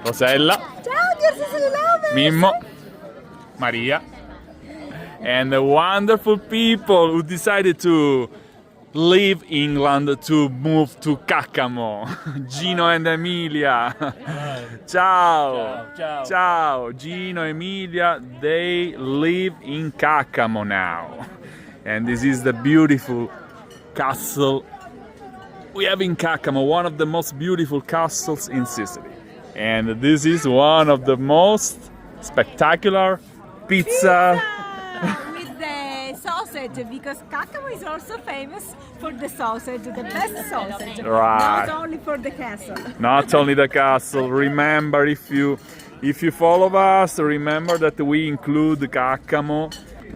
Rosella, Ciao, dear Sicily lovers! Mimmo, Maria, and the wonderful people who decided to leave England to move to Caccamo. Gino and Emilia. Ciao. Ciao. Ciao. Gino, Emilia, they live in Caccamo now. And this is the beautiful castle we have in Caccamo, one of the most beautiful castles in Sicily. And this is one of the most spectacular pizza. With the sausage, because Caccamo is also famous for the sausage, the best sausage. Right. Not only for the castle. Not only the castle. Remember, if you follow us, remember that we include Caccamo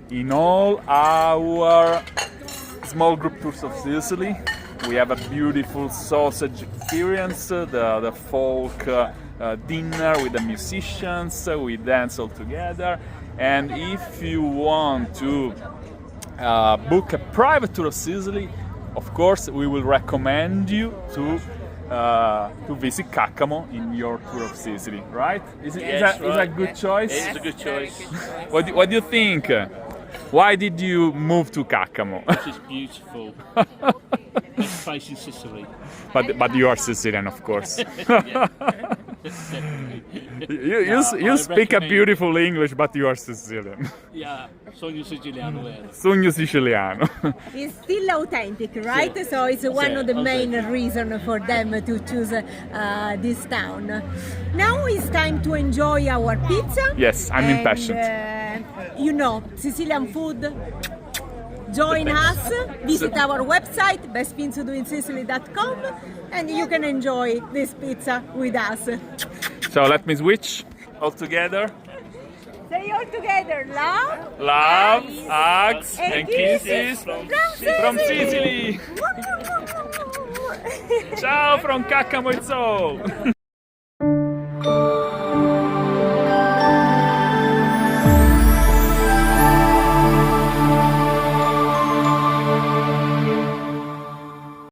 in all our small group tours of Sicily. We have a beautiful sausage experience, the folk dinner with the musicians. We dance all together. And if you want to book a private tour of Sicily, of course, we will recommend you to visit Caccamo in your tour of Sicily, right? Is that a good choice? It is a good choice. What do you think? Why did you move to Caccamo? This is beautiful. Best place in Sicily. But you are Sicilian, of course. You speak a beautiful English, but you are Sicilian. Yeah, sogno siciliano vero. Sogno siciliano. It's still authentic, right? So it's one of the main reasons for them to choose this town. Now it's time to enjoy our pizza. Yes, I'm impatient. You know, Sicilian food. Join us, visit our website, bestthingstodoinsicily.com, and you can enjoy this pizza with us. So let me switch all together. Say all together, love, Love, hugs, and kisses from from Sicily. Ciao from Caccamo, it's all.